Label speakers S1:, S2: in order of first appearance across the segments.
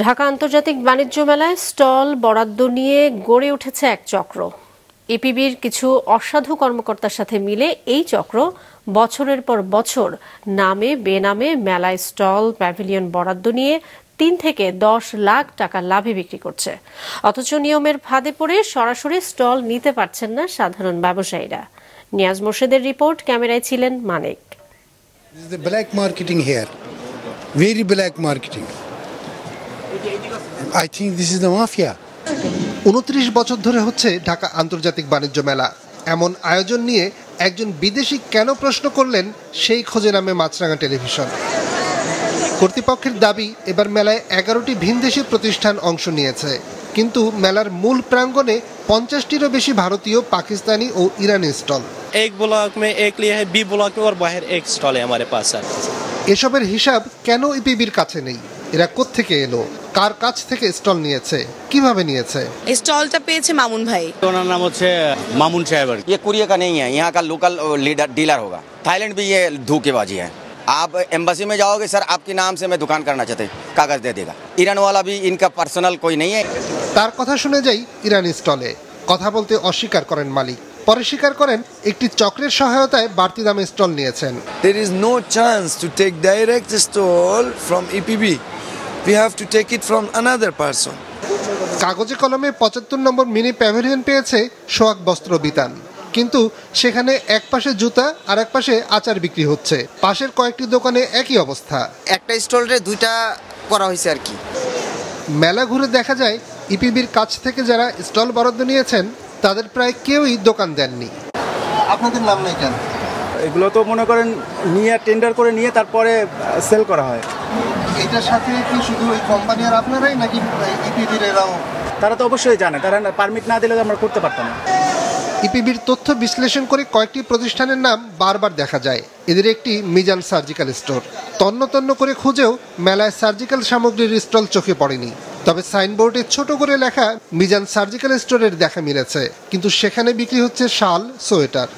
S1: ঢাকা আন্তর্জাতিক বাণিজ্য মেলায় স্টল বরাদ্দ নিয়ে গড়ে উঠেছে এক চক্র। ইপিবির কিছু অসাধু কর্মকর্তার সাথে মিলে এই চক্র বছরের পর বছর নামে বেনামে মেলায় স্টল প্যাভিলিয়ন বরাদ্দ নিয়ে 3 থেকে 10 লাখ টাকা লাভে বিক্রি করছে। অথচ নিয়মের ফাঁদে পড়ে সরাসরি স্টল নিতে পারছেন না সাধারণ ব্যবসায়ীরা। নিয়াজ মোর্শেদের রিপোর্ট, ক্যামেরায় ছিলেন Manik.
S2: Black marketing here, very black marketing. I think this is the mafia.
S3: 29 বছর ধরে হচ্ছে ঢাকা আন্তর্জাতিক বাণিজ্য মেলা। এমন আয়োজন নিয়ে একজন বিদেশি কেন প্রশ্ন করলেন, সেই খোঁজে নামে মাছরাঙা টেলিভিশন। কর্তৃপক্ষের দাবি, এবার মেলায় 11টি ভিনদেশি প্রতিষ্ঠান অংশ নিয়েছে, কিন্তু মেলার মূল প্রাঙ্গণে 50টিরও বেশি ভারতীয়, পাকিস্তানি ও ইরানি স্টল।
S4: এক ব্লক মে এক লিয়া হ্যায়, বি ব্লক মে और बाहर एक स्टॉल है हमारे पास।
S3: এসবের হিসাব কেন ইপিবির কাছে নেই? এরা কোত্থেকে এলো, কার কাছ থেকে স্টল নিয়েছে, কিভাবে নিয়েছে?
S5: স্টলটা পেয়েছে মামুন ভাই।
S6: ওনার নাম হচ্ছে মামুন সাহেব।
S7: ये कुरियर का नहीं है, यहाँ का लोकल डीलर होगा। थाईलैंड भी ये धोखेबाजी है। आप एम्बेसी में जाओगे, सर आपके नाम से मैं दुकान करना चाहते, कागज दे देगा। ईरान वाला भी इनका पर्सनल कोई नहीं है।
S3: তার কথা শুনে যাই ইরানি স্টলে। কথা বলতে অস্বীকার করেন মালিক, পরে স্বীকার করেন একটি চক্রের সহায়তায় বাড়তি দামে স্টল নিয়েছেন।
S8: There is no chance to take direct stall from EPB. We have to take it from another person.
S3: কাগজে কলমে 75 নম্বর মিনি প্যাভিলিয়ন পেয়েছে সোহাগ বস্ত্র বিতান, কিন্তু সেখানে এক পাশে জুতা আর এক পাশে আচার বিক্রি হচ্ছে। পাশের কয়েকটি দোকানে একই অবস্থা।
S9: একটা স্টলরে দুইটা করা হয়েছে আর কি।
S3: মেলা ঘুরে দেখা যায় ইপিবির কাছ থেকে যারা স্টল বরাদ্দ নিয়েছেন তাদের প্রায় কেউই দোকান দেননি। আপনাদের নাম নেই কেন?
S6: এগুলো তো মনে করেন নিয়ে টেন্ডার করে নিয়ে তারপরে সেল করা হয়।
S3: এটার সাথে কি শুধু ওই কোম্পানি আর আপনারাই, নাকি ইপিবির এরাও?
S6: তারা তো অবশ্যই জানে, তারা পারমিট না দিলে তো আমরা করতে পারতাম না।
S3: ইপিবির তথ্য বিশ্লেষণ করে কয়েকটি প্রতিষ্ঠানের নাম বারবার দেখা যায়। এদের একটি মিজান সার্জিক্যাল স্টোর। তন্ন তন্ন করে খুঁজেও মেলায় সার্জিক্যাল সামগ্রীর স্টল চোখে পড়েনি। তবে সাইনবোর্ডে ছোট করে লেখা মিজান সার্জিক্যাল স্টোরের দেখা মিলেছে, কিন্তু সেখানে বিক্রি হচ্ছে শাল, সোয়েটার।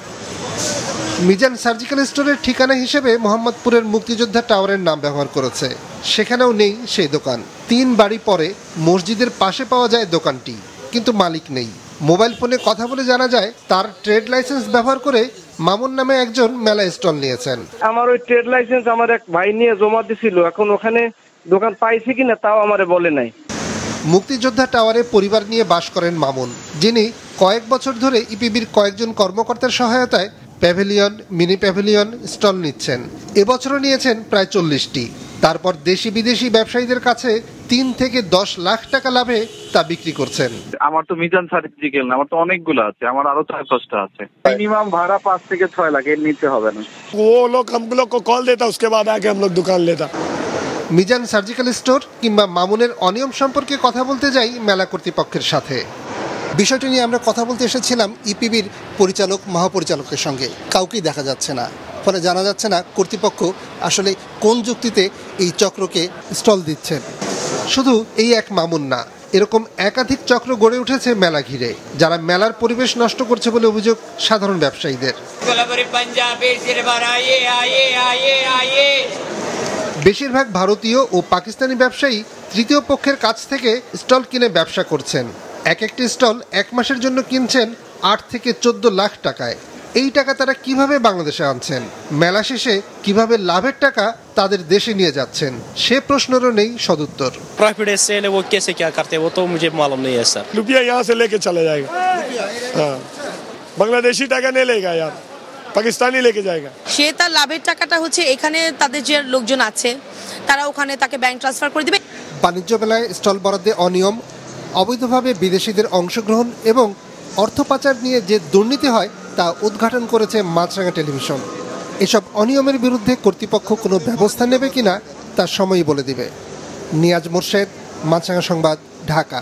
S3: মিজান সার্জিক্যাল স্টোরের ঠিকানা হিসেবে মোহাম্মদপুরের মুক্তিযোদ্ধা টাওয়ারের নাম ব্যবহার করেছে, সেখানেও নেই সেই দোকান। 3 বাড়ি পরে মসজিদের পাশে পাওয়া যায় দোকানটি, কিন্তু মালিক নেই। মোবাইল ফোনে কথা বলে জানা যায় তার ট্রেড লাইসেন্স ব্যবহার করে মামুন নামে একজন মেলা স্টল নিয়েছেন।
S10: আমার ওই ট্রেড লাইসেন্স আমার এক ভাই নিয়ে জমা দিছিল, এখন ওখানে দোকান পাইছে কিনা তাও আমারে বলে নাই।
S3: মুক্তিযোদ্ধা টাওয়ারে পরিবার নিয়ে বাস করেন মামুন, যিনি কয়েক বছর ধরে ইপিবির কয়েকজন কর্মকর্তার সহায়তায় প্যাভিলিয়ন, মিনি প্যাভিলিয়ন স্টল নিচ্ছেন। এবছরও নিয়েছেন প্রায় 40টি। তারপর দেশি বিদেশি ব্যবসায়ীদের কাছে 3 থেকে 10 লাখ টাকা লাভে তা বিক্রি করছেন।
S10: আমার তো মিজান সার্জিক্যাল না, আমার তো অনেকগুলো আছে, আমার আরো 4-5টা আছে। মিনিমাম ভাড়া 5 থেকে 6 লাখ, এর নিচে হবে না।
S11: वो लोग हम लोग को कॉल देता, उसके बाद आके हम लोग दुकान लेता।
S3: মিজান সার্জিক্যাল স্টোর কিংবা মামুনের অনিয়ম সম্পর্কে কথা বলতে যাই মেলা কর্তৃপক্ষের সাথে। বিষয়টি নিয়ে আমরা কথা বলতে এসেছিলাম ইপিবির পরিচালক, মহাপরিচালকের সঙ্গে। কাউকেই দেখা যাচ্ছে না, ফলে জানা যাচ্ছে না কর্তৃপক্ষ আসলে কোন যুক্তিতে এই চক্রকে স্টল দিচ্ছেন। শুধু এই এক মামুন না, এরকম একাধিক চক্র গড়ে উঠেছে মেলা ঘিরে, যারা মেলার পরিবেশ নষ্ট করছে বলে অভিযোগ সাধারণ ব্যবসায়ীদের। বেশিরভাগ ভারতীয় ও পাকিস্তানি ব্যবসায়ী তৃতীয় পক্ষের কাছ থেকে স্টল কিনে ব্যবসা করছেন। এক একটি স্টল 1 মাসের জন্য কিনছেন 8 থেকে 14 লাখ টাকায়। এই টাকা তারা কিভাবে বাংলাদেশে আনছেন? মেলা শেষে কিভাবে লাভের টাকা তাদের দেশে নিয়ে যাচ্ছেন, সে প্রশ্নেরও নেই সদুত্তর।
S4: प्रॉफिट सेल है वो कैसे क्या करते हैं वो तो मुझे मालूम नहीं है सर।
S11: रुपया यहाँ से लेके चले जाएगा, हाँ बांग्लादेशी টাকা नहीं लेगा यार, পাকিস্তানি लेके जाएगा।
S5: সে তার লাভের টাকাটা হচ্ছে এখানে তাদের যে লোকজন আছে তারা ওখানে তাকে ব্যাংক ট্রান্সফার করে দিবে।
S3: বাণিজ্য মেলায় স্টল বরাদ্দে অনিয়ম, অবৈধভাবে বিদেশিদের অংশগ্রহণ এবং অর্থ পাচার নিয়ে যে দুর্নীতি হয় তা উদ্ঘাটন করেছে মাছরাঙা টেলিভিশন। এসব অনিয়মের বিরুদ্ধে কর্তৃপক্ষ কোনো ব্যবস্থা নেবে কিনা তা সময়ই বলে দিবে। নিয়াজ মোর্শেদ, মাছরাঙা সংবাদ, ঢাকা।